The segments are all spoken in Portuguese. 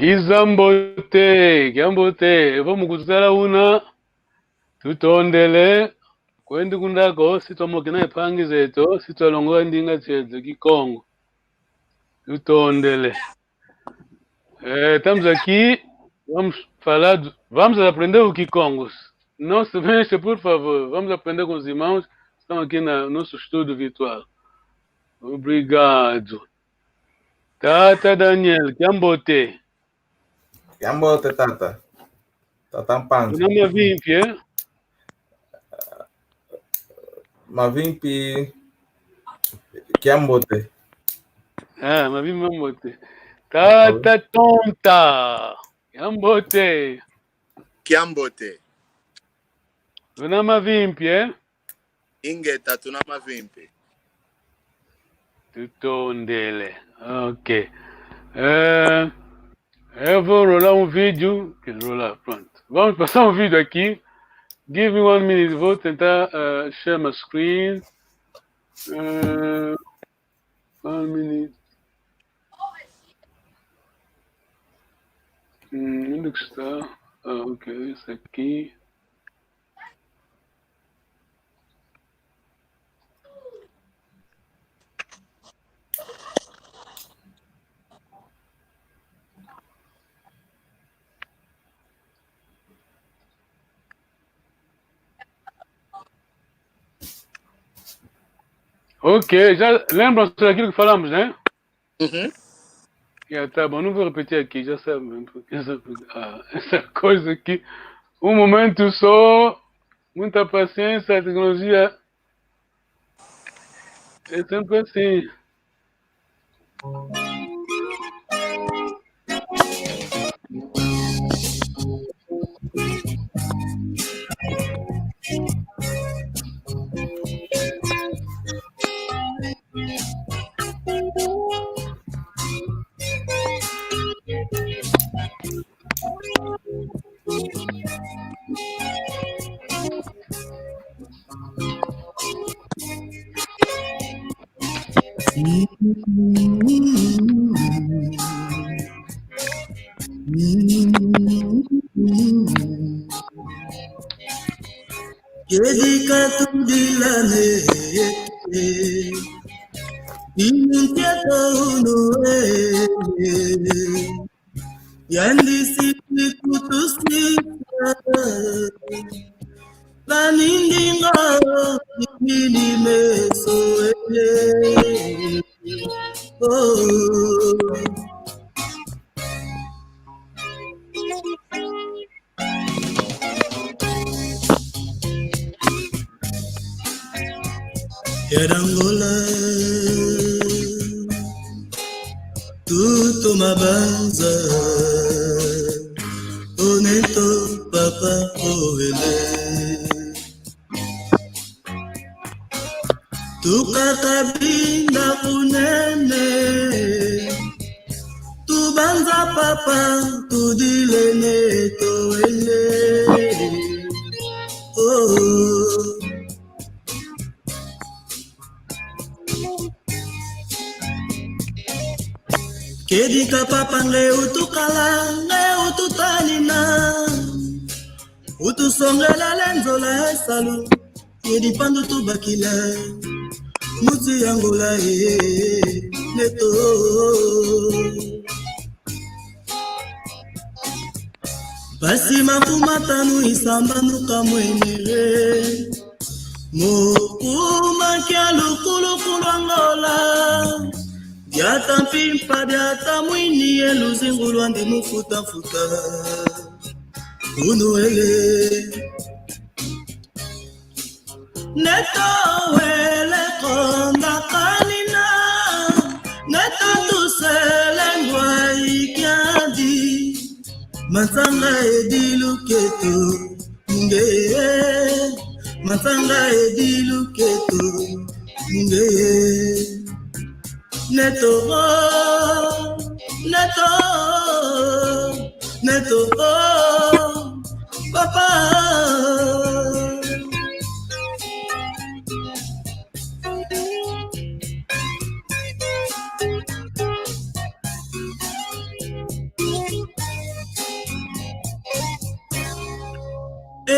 Gizambote, vamos kuzala una, tutondele, kwendi kundako, sitomokina ipangi zetu, sitolongoa ndinga chetu, Kikongo. Tutondele. Estamos aqui, vamos aprender o Kikongo. Não se mexa, por favor, vamos aprender com os irmãos, estão aqui no nosso estudo virtual. Obrigado. Tata Daniel, Kiambote. Kiambote, Tata. Tata Mpanzi. Tuna mavimpi, Mavimpi. Kiambote. Mavimpi Mambote. Tata Tonta. Kiambote. Kiambote. Tuna mavimpi, Ingeta, tuna mavimpi. Tutondele. Ok. Eu vou rolar vídeo. Quer rolar? Pronto. Vamos passar vídeo aqui. Give me 1 minute. Vou tentar share my screen. 1 minute. Onde que está? Ok. Isso aqui. Ok, já lembram-se daquilo que falamos, né? Tá bom, não vou repetir aqui, já sabem. Essa coisa aqui, um momento só, muita paciência, a tecnologia é sempre assim. Kedika tundilane inuntiato unoe yandisi kutusika banindinga ikilime soele Yarangola tuto mabanza oneto papa oele tukakabinda kunene tubanza papa tudile neto ele Kedika papa nge utukala nge ututanina utusongela lenzola esalu yedipandu tubakila muti yangola neto basi mafumatanu isambanu kamwenere mokuma kia lukulukulu angola Yata pimpa yata mwini eluzingulu andi mufuta unuele neto wele konda kanina neto tusele ngwa ikiadi matanga ediluketo nge matanga ediluketo nge Neto, papa.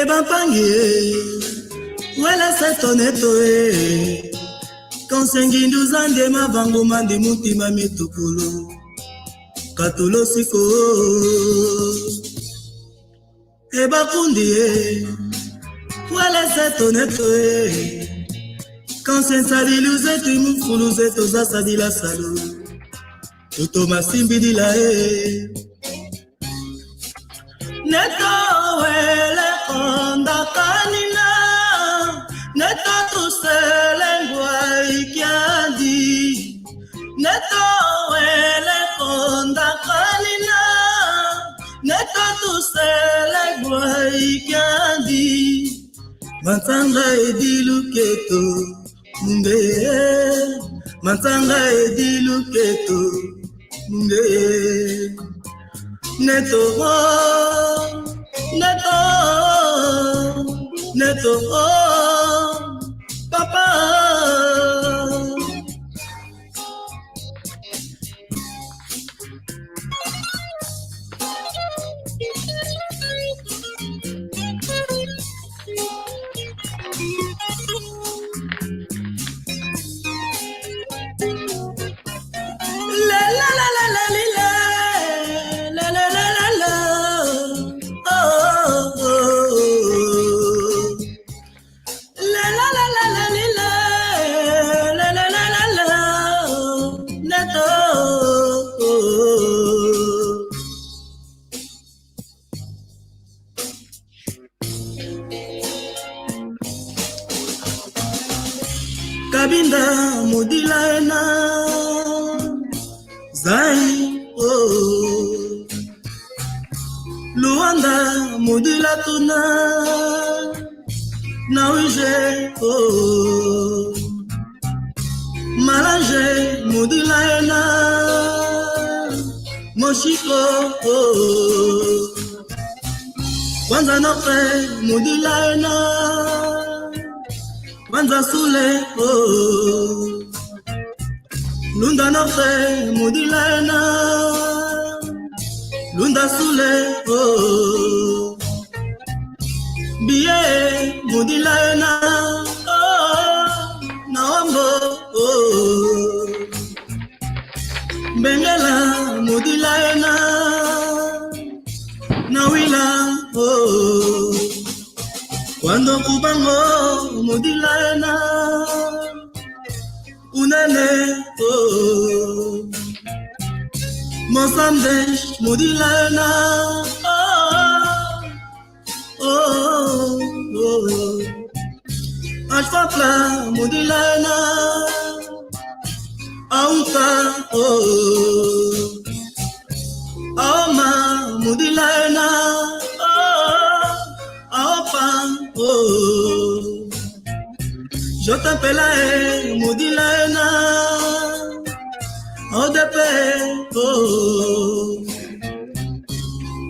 Ebapangie, wela setoneto konsengindu zande mabango mandi mutima mitukulu katulo siko ebakundi wela setoneto konsensadilu zetu mufulu zetu zasadila salo tuto masimbidila neto wele konda kanina neto tuselengwa ikiandi neto wele konda kanina neto tuselengwa ikiandi matanga ediluketo munge matanga ediluketo munge neto neto neto papa la la la la la la la la la la la oh oh la la la la la la la la la la neto kabinda mudilaena Zai, oh, Luanda, Mudila Tuna, Nauje, oh, Malange, Mudila Ena, Moshiko, oh, Wanza Nope, Mudila Ena, Wanza Sule, oh, Lunda nofe mudilaena Lunda sule oh Biye mudilaena oh Naombo oh Bengela mudilaena Nawila oh Cuando kubango mudilaena Unene oh Mozambique Mudilana oh oh oh Ashfaqla Mudilana Auta oh Aoma Mudilana oh Aopa oh Je t'appelle Mudilana Odepe oh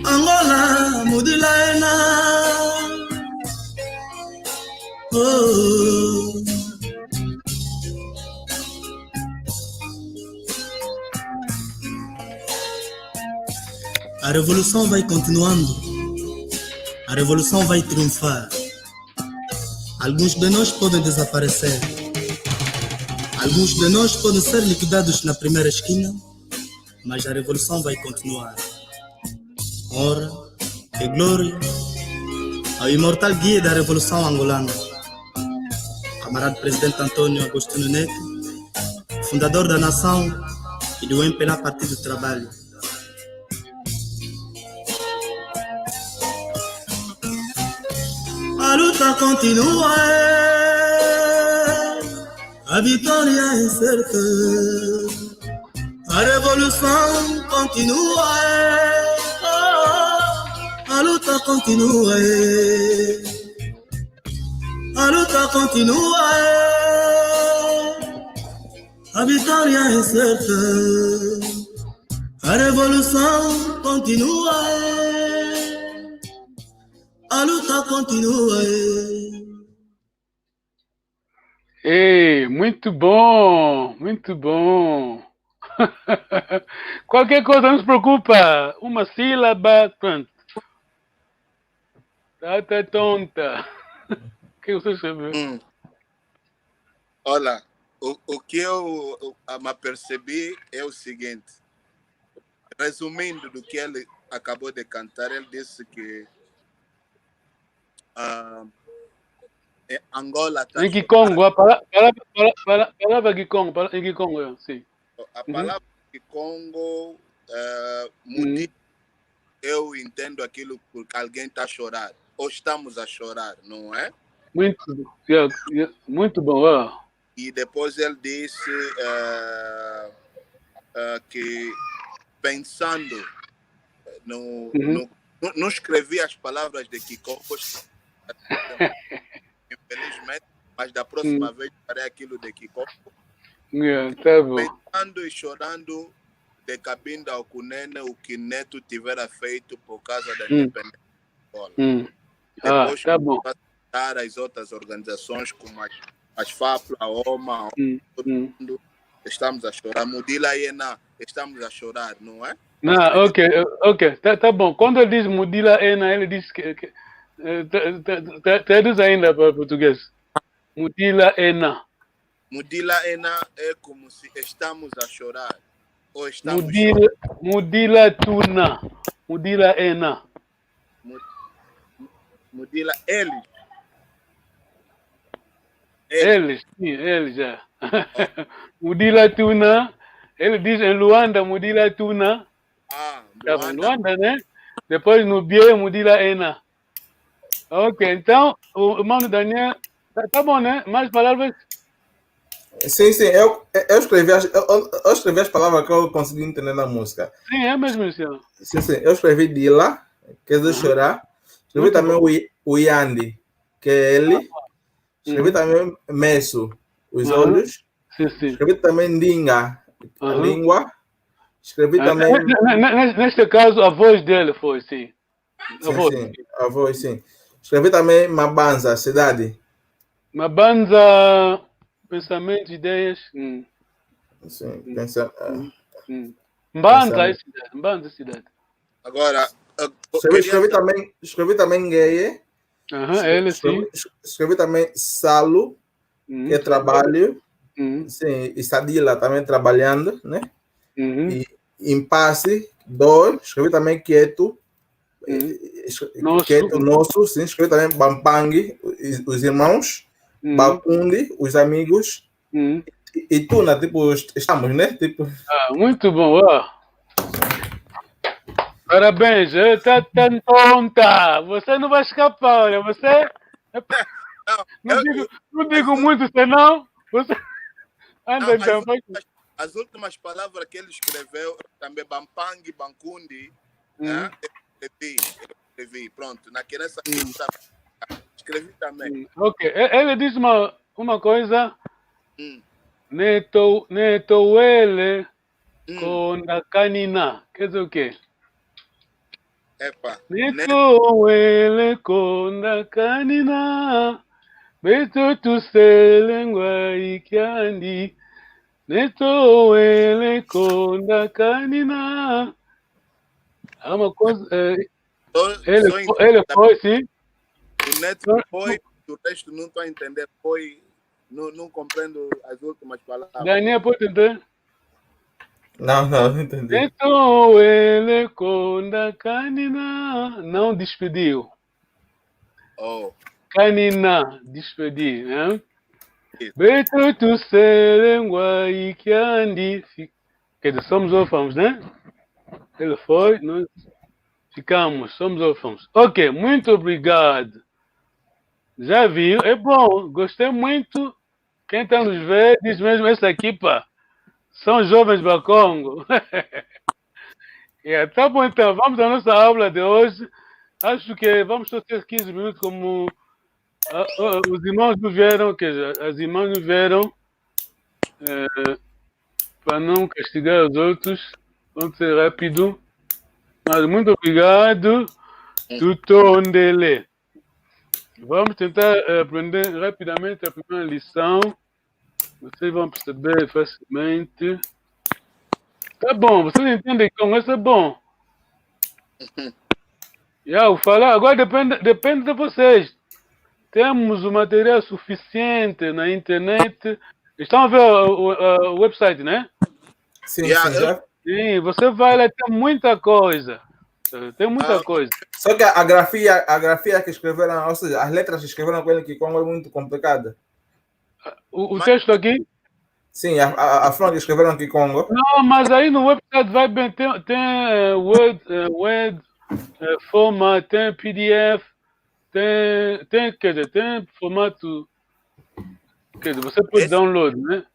Angola Mudilana oh A revolução vai continuando. A revolução vai triunfar. Alguns de nós podem desaparecer. Alguns de nós podem ser liquidados na primeira esquina, mas a revolução vai continuar. Honra e glória ao imortal guia da revolução angolana, camarada presidente Antônio Agostinho Neto, fundador da nação e do MPLA Partido do Trabalho. A luta continua, a vitória é certa. A revolução continua, a luta continua, a luta continua, a vitória é certa. A revolução continua, a luta continua. Ei, muito bom, muito bom. Qualquer coisa não se preocupa, uma sílaba, pronto. Tata tonta. O que você escreveu? Olha, o que eu me apercebi é o seguinte. Resumindo do que ele acabou de cantar, ele disse que Angola está Em Kikongo, a palavra em Kikongo, sim. A palavra Kikongo, eu entendo aquilo porque alguém está a chorar, ou estamos a chorar, não é? Muito bom. E depois ele disse que pensando não escrevi as palavras de Kikongo, infelizmente, mas da próxima vez farei aquilo de Kikongo. Tá bom. Pensando e chorando de cabinda ao Cunene, o que Neto tivera feito por causa da independência da Angola. Depois, tá bom. Para as outras organizações, como as FAPLA, a OMA, todo mundo, estamos a chorar. Mudila Ena, estamos a chorar, não é? Não, ok. Tá bom. Quando ele diz Mudila Ena, ele diz que traduz ainda para português. Mudila Ena. Mudila Ena é como se estamos a chorar. Ou estamos Mudila Tuna. Mudila Ena. Mudila eles. Eles, sim, eles já. Mudila Tuna. Ele diz em Luanda, Mudila Tuna. Luanda, né? Depois no Bie, Mudila Ena. Ok, então, o Mano Daniel, tá bom, né? Mais palavras? Sim, eu escrevi as palavras que eu consegui entender na música. Sim, é mesmo isso. Sim, eu escrevi Dila, quer dizer chorar. Escrevi também o Yandi, que é ele. Escrevi também Meso, os olhos. Sim. Escrevi também Ndinga, a língua. Escrevi também... Neste caso, a voz dele foi, sim. A voz, sim. Escrevi também Mabanza, cidade. Mabanza, pensamento, ideias. Sim, pensa... Mbanza é cidade. Agora, escrevi também Ngeye. Ele sim. Escrevi também Salo, que é trabalho. Sim, e Sadila também trabalhando, né? E Impasse, dor. Escrevi também Quieto. Quieto, nosso. Sim, escrevi também Bampangue, os irmãos. Bakundi, os amigos. E Tuna, tipo, estamos, né? Tipo... muito bom, Parabéns, tá tonta. Você não vai escapar, olha. Você. Não digo muito, senão. Você. Anda, então. As últimas palavras que ele escreveu, também Bampangue, Bankundi, escrevi, pronto. Na criança escrevi também. Ok, ele diz uma coisa. Neto ele com a canina. Quer dizer o quê? Neto ele com a canina. Beto tu se língua e que andi. Neto ele com a canina. É uma coisa. Ele foi, sim. O Neto foi, o resto não estou a entender. Foi. Não compreendo as últimas palavras. Daniel, pode entender? Não entendi. Então ele com a canina não despediu. Canina, despedir, né? Beto tu se língua e que andi. Quer dizer, somos órfãos, né? Ele foi, nós ficamos, somos órfãos. Ok, muito obrigado. Já viu? É bom, gostei muito. Quem está nos vendo diz mesmo, essa equipa são jovens do Congo. Tá bom, então, vamos à nossa aula de hoje. Acho que vamos só ter 15 minutos, como os irmãos não vieram, as irmãs não vieram, para não castigar os outros. Vamos ser rápido. Mas muito obrigado. Tutondele. Vamos tentar aprender rapidamente a primeira lição. Vocês vão perceber facilmente. Tá bom, vocês entendem como isso é bom. Eu falar, agora depende de vocês. Temos o material suficiente na internet. Estão a ver o website, né? Sim, Yeah, sim, já. Sim, você vai lá, tem muita coisa. Tem muita coisa. Só que a grafia que escreveram, ou seja, as letras que escreveram com ele que Congo é muito complicada. O texto aqui? Sim, a forma que escreveram aqui Congo. Não, mas aí no website vai bem, tem Word, format, tem PDF, quer dizer, tem formato, quer dizer, você pode download, né?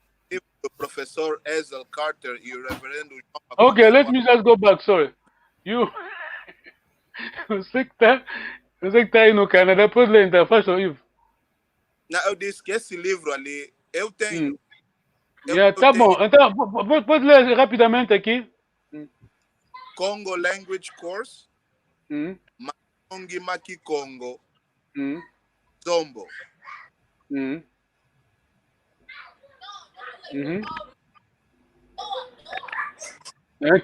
O professor Ezel Carter e o reverendo Okay, let me just go back, sorry. Você que tá aí no Canadá, pode ler então, faz favor. Não, eu disse que esse livro ali, eu tenho. Tá bom, então pode ler rapidamente aqui. Congo Language Course, Makongi Maki Congo, Zombo.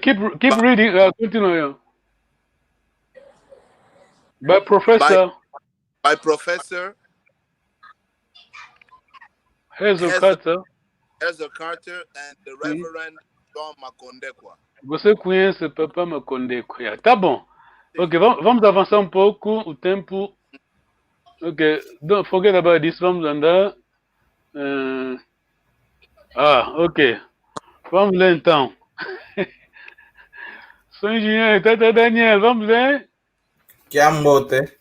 Keep reading, continue. By Professor Hazel Carter. Hazel Carter and the Reverend John Makondekwa. Você conhece Papa Makondekwa? Tá bom. Ok, vamos avançar um pouco o tempo. Ok, don't forget about this. Vamos andar. Ok. Vamos ler então. Sou engenheiro, Tata Daniel, vamos ler? Kiambote.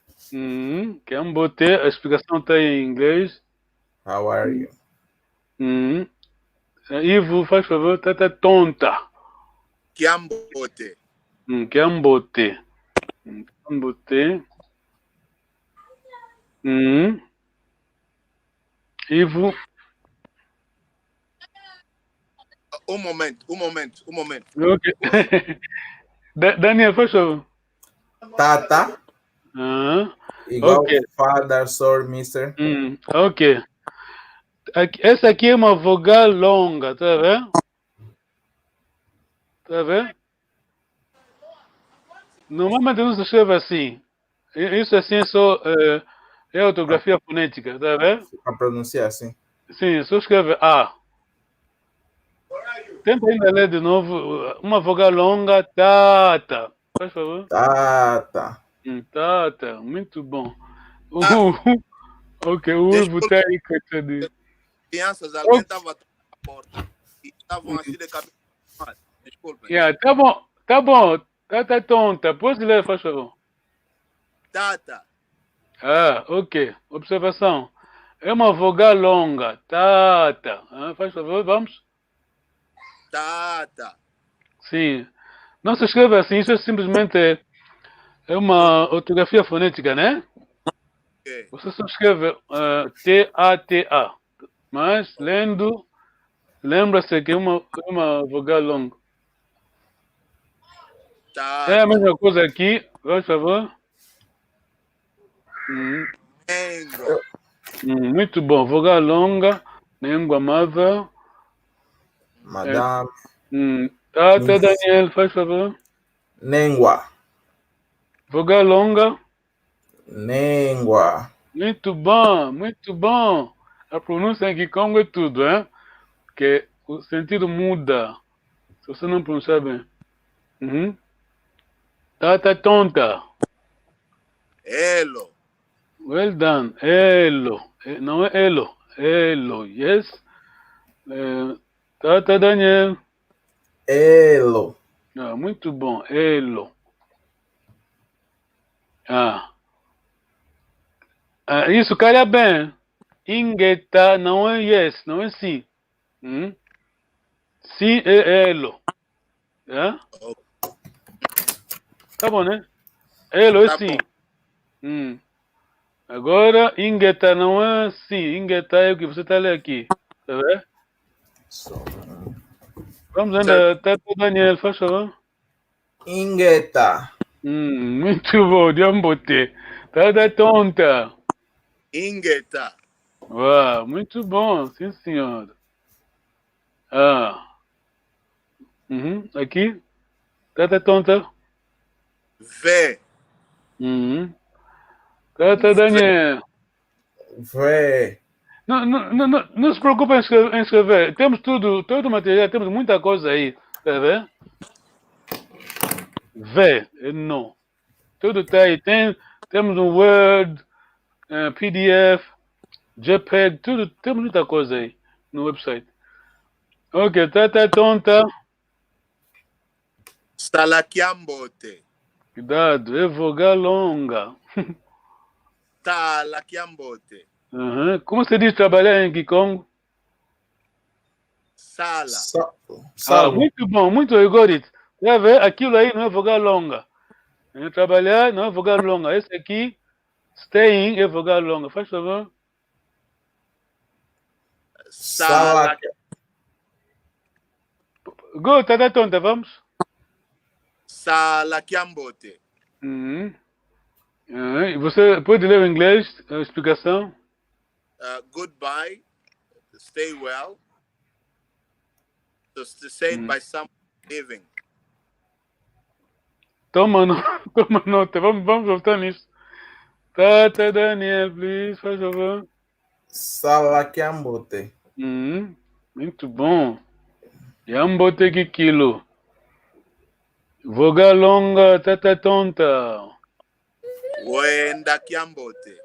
Kiambote, a explicação está em inglês. How are you? Ivo, faz favor, Tata tonta. Kiambote. Kiambote. Kiambote. Ivo. Um momento. Ok. Daniel, faz favor. Tata. Igual Ok. father, sir, mister. Ok. Essa aqui é uma vogal longa, tá vendo? Tá vendo? Normalmente não se escreve assim. Isso assim é ortografia fonética, tá vendo? Para pronunciar assim. Sim, só escreve A. Tenta ainda ler de novo. Uma vogal longa, tata. Faz favor. Tata. Tata, muito bom. Ok, o Ivo tá aí, coitadinho. Crianças, alguém estava na porta e estavam assim de cabeça. Desculpa. Tá bom. Tata tonta. Pode ler, faz favor. Tata. Ok. Observação. É uma vogal longa. Tata. Faz favor, vamos. Tata. Sim. Não se escreve assim, isso é simplesmente é uma ortografia fonética, né? Okay. Você só escreve T-A-T-A. Mas, lendo, lembra-se que é uma vogal longa. Tata. É a mesma coisa aqui, por favor. Muito bom. Vogal longa, língua amável. Madame. Tata Daniel, faz favor. Nengua. Vogal longa. Nengua. Muito bom, muito bom. A pronúncia em Kikongo é tudo, hein? Porque o sentido muda se você não pronunciar bem. Tata tonta. Elo. Well done. Elo. Não é elo. Elo, yes. Tata Daniel. Elo. Muito bom. Elo. Isso calha bem. Ingeta não é yes, não é sim. Sim é elo. Tá bom, né? Elo é sim. Agora, ingeta não é sim. Ingeta é o que você está lendo aqui. Tá vendo? Vamos ainda, Tata Daniel, faz favor. Ingeta. Muito bom, Diambote. Tata tonta. Ingeta. Uau, muito bom, sim senhor. Aqui, Tata tonta. V. Tá, Daniel. Vê. Não se preocupe em escrever. Temos todo o material, temos muita coisa aí. Tá vendo? Vê, não. Tudo tá aí. Temos um Word, PDF, JPEG, tudo. Temos muita coisa aí no website. Ok, tá tonta. Salakiambote. Cuidado, é vogal longa. Talakiambote. Como se diz trabalhar em Kikongo? Sala. Salvo. Muito bom, muito rigorito. Quer ver? Aquilo aí não é vogal longa. Trabalhar não é vogal longa. Esse aqui, staying, é vogal longa. Faz favor. Sala. Go, tá tonta, vamos? Salakiambote. Você pode ler o inglês, a explicação? Goodbye. Stay well. To say it by someone living. Toma nota. Vamos voltar nisso. Tá, Daniel, please, faz favor. Salakiambote. Muito bom. Yambote Kikilo. Vogal longa, tata tonta. Wenda kiambote.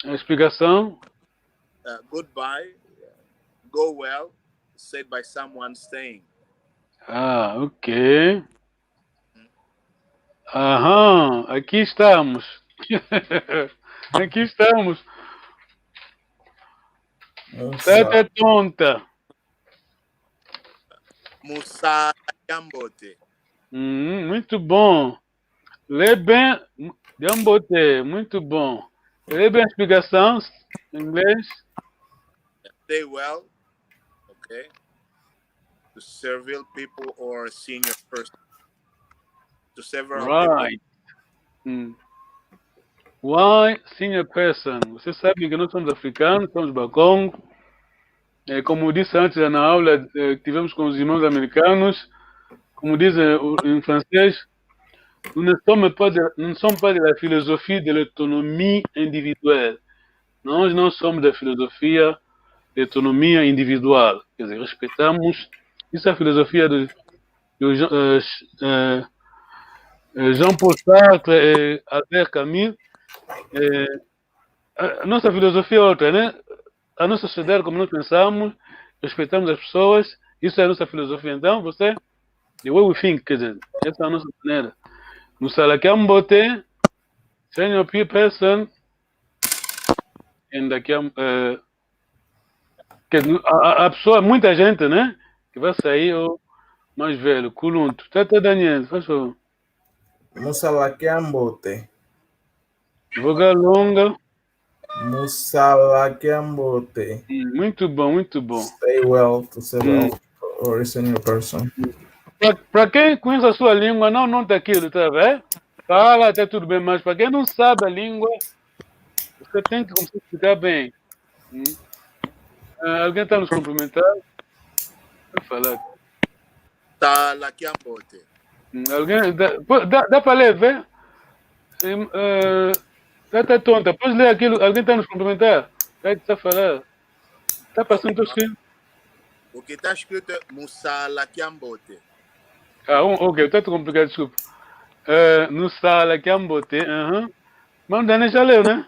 A explicação? Goodbye. Go well. Said by someone staying. Ok. Aham, aqui estamos. Aqui estamos. Tata tonta. Musa kiambote. Muito bom. Lê bem. Yambote, muito bom. Lê bem a explicação em inglês. Stay well. Okay. To several people or senior person. To several Right. Why senior person? Você sabe que nós somos africanos, somos Bakongo. Como disse antes na aula que tivemos com os irmãos americanos, como dizem em francês, nous ne sommes pas de la philosophie de l'autonomie individuelle. Nós não somos da filosofia de autonomia individual. Quer dizer, respeitamos. Isso é a filosofia do Jean-Paul Sartre e Albert Camus. A nossa filosofia é outra, né? A nossa sociedade, como nós pensamos, respeitamos as pessoas. Isso é a nossa filosofia. Então, você, the way we think, quer dizer, essa é a nossa maneira. No Salakiambote, senior person, ainda que a pessoa, muita gente, né? Que vai sair o mais velho, Kulunto. Tata Daniel, faz favor. Musalakiambote. Vogal longa. Musalakiambote. Muito bom, muito bom. Stay well to several or a senior person. Para quem conhece a sua língua, não nota aquilo, tá vendo? Fala, até tudo bem, mas para quem não sabe a língua, você tem que começar a explicar bem. Alguém está nos cumprimentar? Vai falar. Talakiambote. Alguém dá para ler, vê? Tá tonta. Pode ler aquilo. Alguém está nos cumprimentar? Está a falar. Está passando o escrito? O que está escrito é Musalakiambote. Ok, está complicado, desculpa. No Salakiambote, Mas o Daniel já leu, né?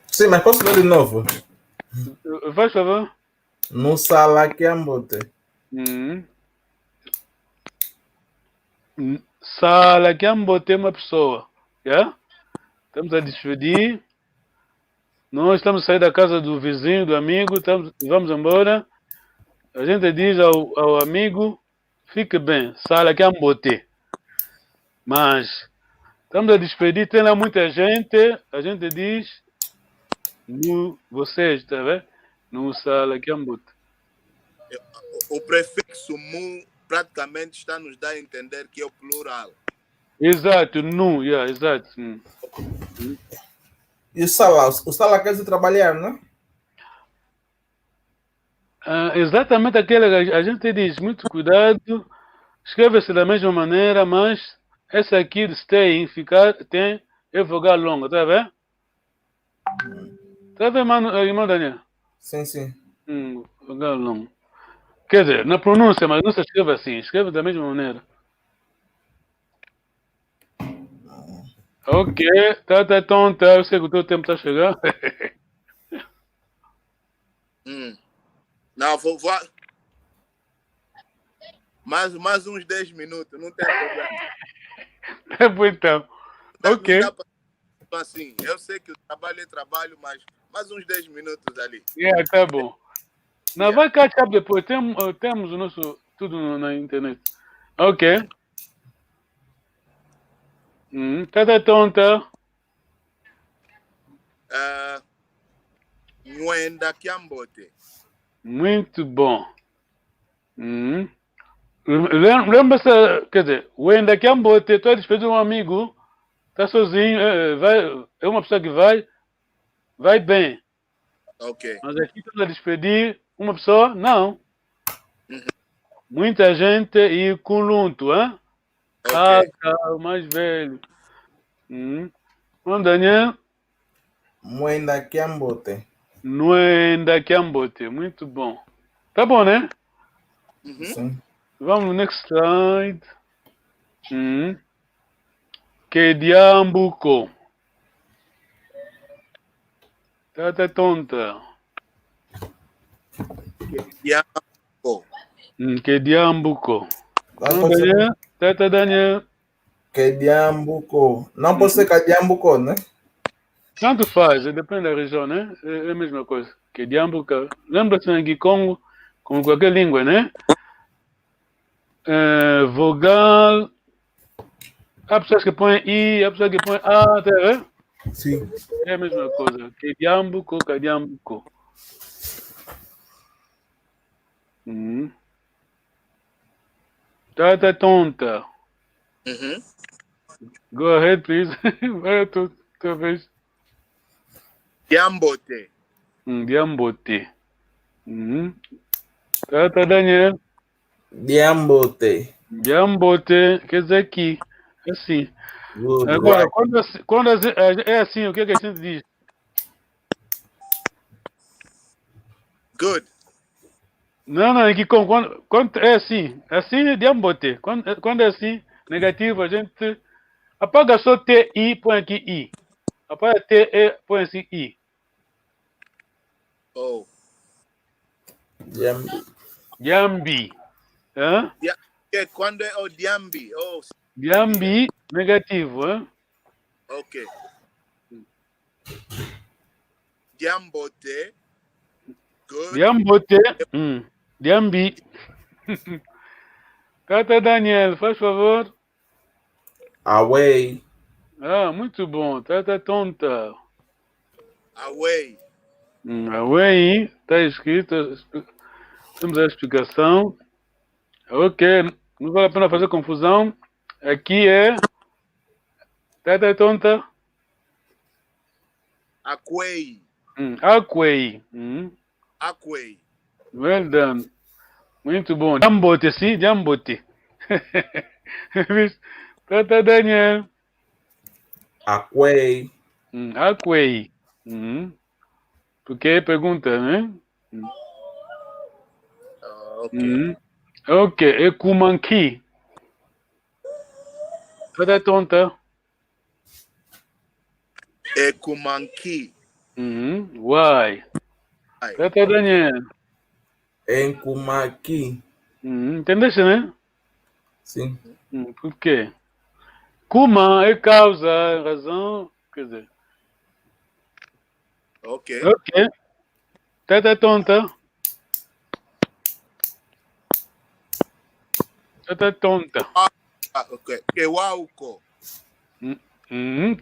Sim, mas posso ler de novo? Faz favor. No Salakiambote. Salakiambote é uma pessoa. Yeah? Estamos a despedir. Nós estamos a sair da casa do vizinho, do amigo. Vamos embora. A gente diz ao amigo: fique bem, Salakiambote. Mas estamos a despedir. Tem lá muita gente. A gente diz: vocês, tá vendo? No Salakiambote. O prefixo mu praticamente está nos dar a entender que é o plural. Exato, exato. E o sala? O sala quer dizer trabalhar, não é? Exatamente aquele que a gente diz, muito cuidado, escreve-se da mesma maneira, mas Essa aqui de stay, ficar, tem é vogal longa, tá vendo? Tá vendo, irmão Daniel? Sim. Vogal longa. Quer dizer, na pronúncia, mas não se escreve assim, escreve da mesma maneira. Ok, tá tonta, eu sei que o teu tempo tá chegando. Não, vou... Mais uns 10 minutos, não tem problema. É bom então. Ok. Não dá pra... assim, eu sei que o trabalho é trabalho, mas mais uns 10 minutos ali. Tá bom. Não, vai catch up depois, temos o nosso, tudo na internet. Ok. Tá tonta. Nwenda Kiambote. Muito bom. Lembra-se, quer dizer, o ainda que ambote, tu é despedir de um amigo, tá sozinho, é uma pessoa que vai bem. Ok. Mas aqui tu vai despedir uma pessoa, não. Muita gente e com lunto, hein? Ok. O mais velho. Vamos, Daniel. Mwenda Kiambote. Nwenda Kiambote, muito bom. Tá bom, né? Sim. Vamos no next slide. Kediambuko. Tá tonta. Kediambuko. Tata Daniel. Kediambuko. Não pode ser Kediambuko, né? Tanto faz, depende da região, né? É a mesma coisa. Kediambuko. Lembra-se em Congo, como qualquer língua, né? Vogal. Há pessoas que põem I, há pessoas que põem A, tá vendo? Sim. É a mesma coisa. Kediambuko. Tata tonta. Go ahead, please. Vai tua vez. Kiambote. Diambote. Tata Daniel. Diambote. Diambote, quer dizer aqui. Assim. Good, Agora, right. quando é assim, o que a gente diz? Good. Não, é que quando é assim é diambote. Quando é assim, negativo, a gente apaga só T, I, põe aqui I. Apaga T, E, põe assim I. Oh. Diambi. Hã? Quando é o Diambi? Oh. Diambi, negativo, hein? Ok. Diambote. Good. Diambote. Diambi. Tata Daniel, faz favor. Away. Muito bom. Tata tonta. Away. Away, tá escrito. Temos a explicação. Ok, não vale a pena fazer confusão. Aqui é. Tata tonta. Aquay. Aquay. Aquay. Well done. Muito bom. Jambote, sim, jambote. Tata Daniel. Aquay. Aquay. Porque pergunta, né? Ok. Ok, Ekumanki. Tata tonta. Ekumanki. Why? Tata Daniel. Enkumaki. Entendeste, né? Sim. Por quê? Kuma é causa, razão, quer dizer. Ok. Ok. Tata tonta. Tata tonta. Ok. Kewauko.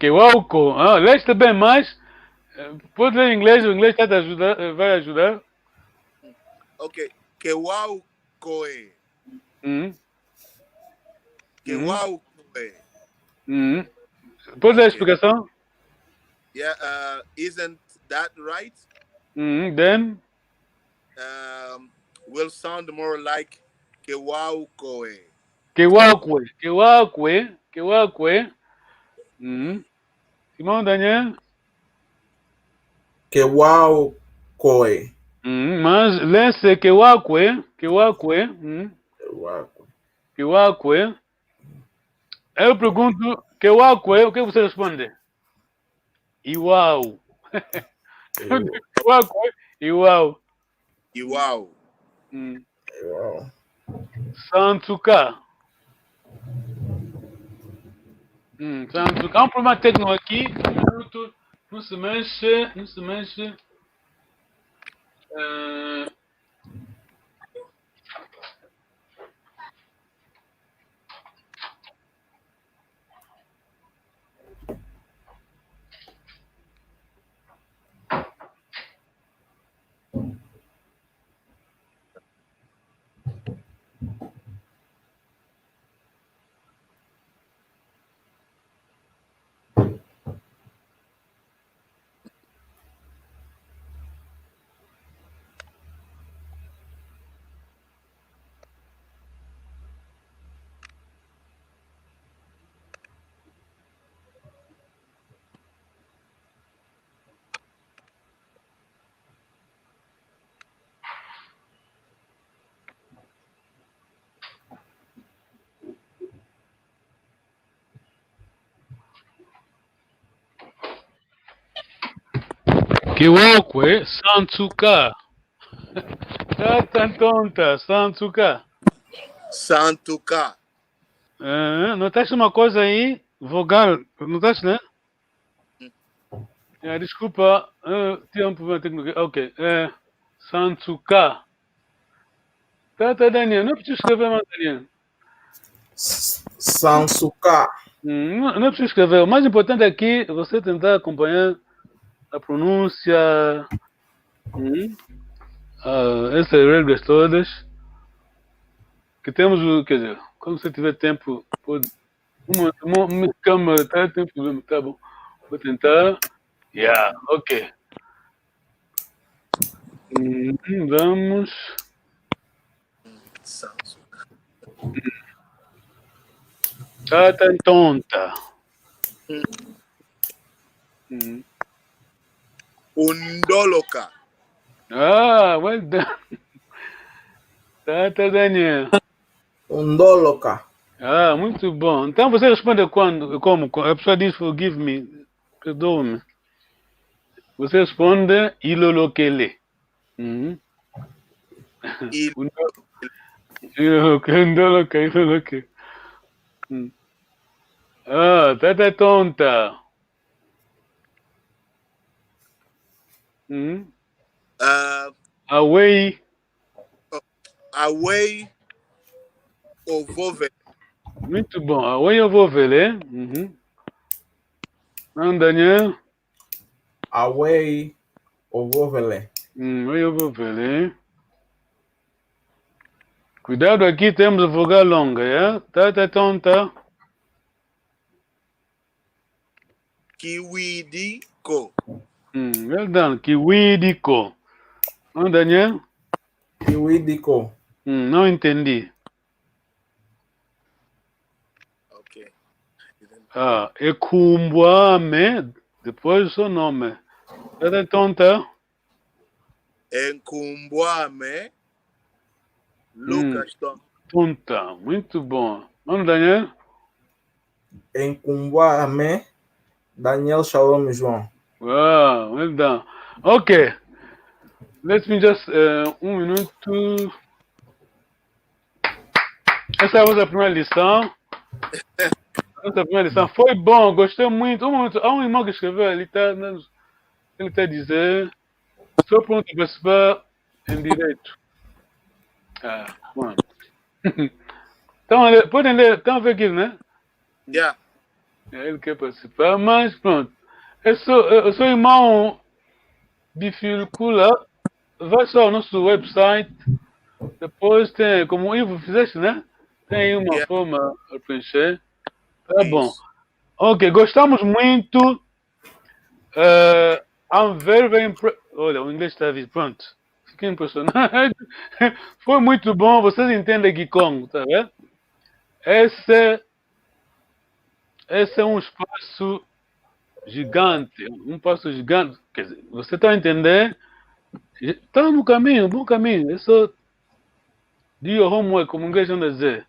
Kewauko. Leste bem mais. Pode ler em inglês, o inglês vai ajudar. Ok. Kewaukoe. Kewaukoe. Pode ler a explicação? Yeah, isn't that right? Then? Will sound more like Kewaukoe. Kewakwe. Kewakwe. Kewakwe. Simão Daniel? Kewaukoe. Mas lê-se Kewakwe. Kewakwe. Kewaukoe. Kewakwe. Eu pergunto, Kewakwe, o que você responde? Iwau. Kewakwe, Iwau. Iwau. Iwau. Santuka. Santuka. Há um problema técnico aqui. Não se mexe. Não se mexe. Kewakwe, Santuka. Tonta, Santuka. Santuka. Notaste uma coisa aí? Vogal. Notaste, né? Desculpa. Tinha um problema técnico. Ok. Santuka. Tá, Daniel. Não preciso escrever mais, Daniel. Sansuka. Não preciso escrever. O mais importante aqui é você tentar acompanhar a pronúncia. Essas regras todas. Que temos, quer dizer, quando você tiver tempo, pode. Calma, tá, tem problema, tá bom. Vou tentar. Ok. Vamos. Tá tonta. Undoloka. Well done. Tá, Daniel. Undoloka. Muito bom. Então você responde quando? Como? A pessoa diz forgive me. Perdoa-me. Você responde ilolokele. Iloloke. Tá tonta. Away. Away ovovele. Muito bom. Away ovovele. Daniel. Away ovovele. Away ovovele. Cuidado, aqui temos a vogal longa, Tá tonta. Kiwidiko. Well done. Kiwidiko. Daniel? Kiwidiko. Não entendi. Ok. Ekumbuame, depois o seu nome. Tá tonta? Enkumbuame. Lucas Tonta. Muito bom. Daniel? Enkumbuame. Daniel Shalom João. Wow, well done. Okay. Let me just, minuto. Essa foi a primeira lição. Foi bom, gostei muito. Há um irmão que escreveu, ele está a dizer, estou pronto para participar em direito. Bom. Então, podem ler, estão a ver aquilo, né? Ele quer participar, mas pronto. Eu sou irmão Bifilcula. Vai só ao nosso website. Depois tem, como o Ivo fizeste, né? Tem aí uma forma a preencher. Tá bom. Ok, gostamos muito. I'm very impressed. Olha, o inglês está a vir. Pronto. Fiquei impressionado. Foi muito bom. Vocês entendem Gikong, tá vendo? esse é um espaço gigante, um passo gigante. Quer dizer, você está a entender? Está no caminho, bom caminho. É só do your homework, como inglês anda a dizer.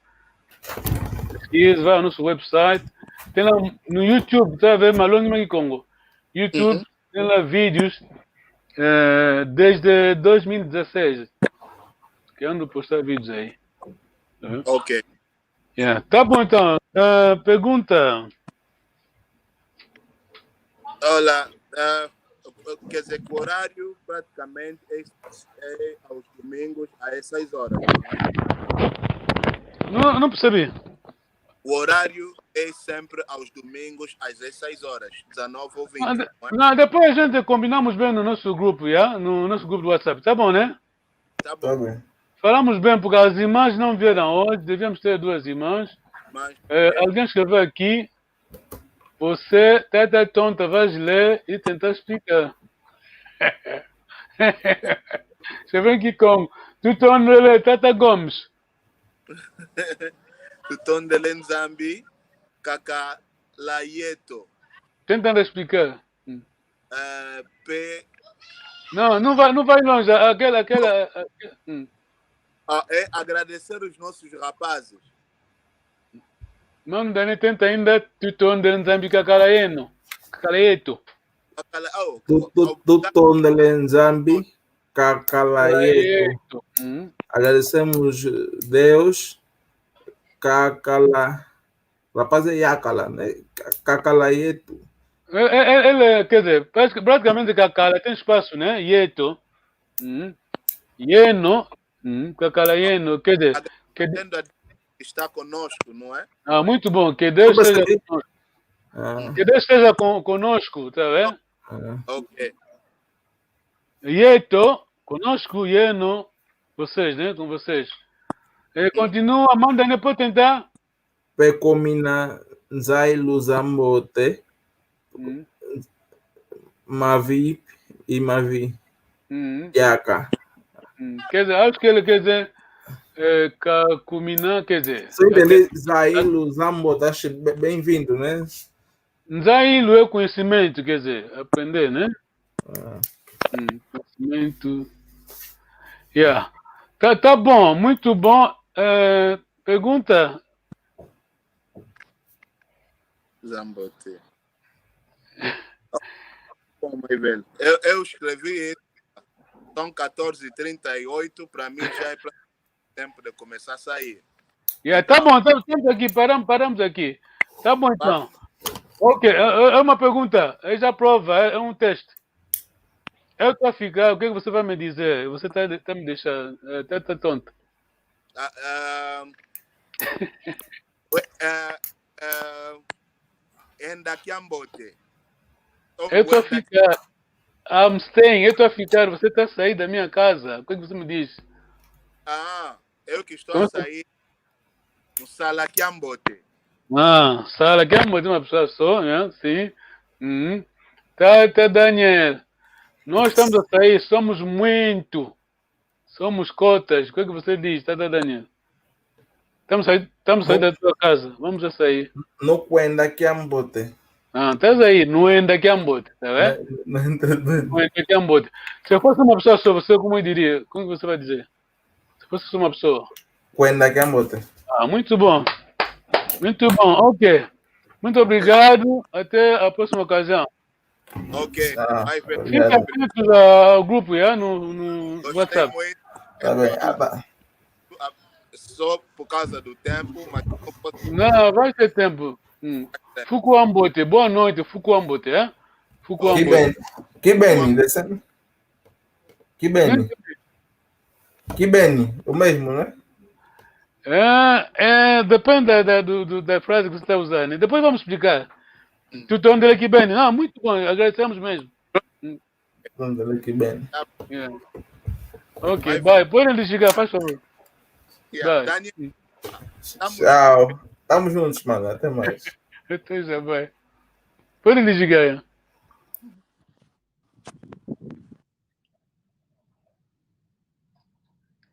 Pesquisa, vai ao nosso website. Tem lá no YouTube, está a ver Malonga Mangue Congo. YouTube, tem lá vídeos desde 2016. Que ando a postar vídeos aí. Ok. Yeah. Tá bom, então. Pergunta. Olha, quer dizer que o horário praticamente é aos domingos às 6 horas. Não percebi. O horário é sempre aos domingos às 16 horas, 19 ou 20. Não, depois a gente combinamos bem no nosso grupo, yeah? No nosso grupo do WhatsApp. Tá bom, né? Tá bom. Tá bem. Falamos bem, porque as irmãs não vieram hoje. Devíamos ter 2 irmãs. Mas, Alguém escreveu aqui. Você, teta tonta, vais ler e tentar explicar. Escreveu aqui como? Tu tonta, teta Gomes. tu ton de Lenzambi, Kaka Laieto. Tentando explicar. P. Não vai longe. Aquela. É agradecer os nossos rapazes. Não, Dani tenta ainda. Tu tonta de Nzambi Kakalaeno. Kakalaeto. Tuton de Lenzambi, Kakalaeto. Agradecemos Deus. Kakala. Rapaz é Yakala, né? Kakalaeto. Ele, quer dizer, praticamente Kakala tem espaço, né? Yeto. Yeno. Kakalaeno. Quer dizer. Está conosco, não é? Muito bom. Que Deus esteja conosco. Que Deus esteja conosco, tá vendo? Ok. Yeto, conosco, Yeno, vocês, né? Com vocês. Continua, Amanda, né? Pode tentar? Pecomina Nzai Luzambote, Mavi e Mavi. Yaka. Quer dizer, acho que ele quer dizer Kakumina, quer dizer. Você entendeu? Zailu Zambote, acho bem-vindo, né? Nzailu é conhecimento, quer dizer, aprender, né? Conhecimento. Yeah. Tá bom, muito bom. Pergunta. Zambote. Bom, eu escrevi isso. São 14h38, para mim já é tempo de começar a sair. Yeah, tá bom, estamos aqui, paramos aqui. Tá bom, então. Ok, é uma pergunta. É já prova, é um teste. Eu estou a ficar, o que você vai me dizer? Você está me deixando, tá tonto. Ainda que ambote. Eu estou a ficar. I'm staying, eu estou a ficar. Você está a sair da minha casa. O que você me diz? Eu que estou a sair no sala que ambote. Sala que ambote, uma pessoa só, né? Sim. Tá, Daniel. Nós estamos a sair, somos muito. Somos cotas. O que você diz, tá, Daniel? Estamos a sair da tua casa. Vamos a sair. No cuenta que ambote. Estás aí, não é ainda que ambote, tá vendo? Não é ainda que ambote. Se eu fosse uma pessoa só, você como eu diria? Como você vai dizer? Se fosse só uma pessoa. Cuenta que ambote. Muito bom. Muito bom, ok. Muito obrigado. Até a próxima ocasião. Ok. Fica atento ao grupo, no WhatsApp. Tá bem. Só por causa do tempo, mas não vai ter tempo. Fukuambote, boa noite, Fukuambote, é? Fukuambote. Que Beni, descendo. Que Beni. Que Beni, o mesmo, né? Depende da frase que você está usando. Depois vamos explicar. Tu tá onde ele que Beni? Muito bom, agradecemos mesmo. Onde ele que Beni. Ok, bye. Pode desligar, faz favor. Daniel. Tchau. Tamo juntos, mano. Até mais. Até já, vai. Pode desligar.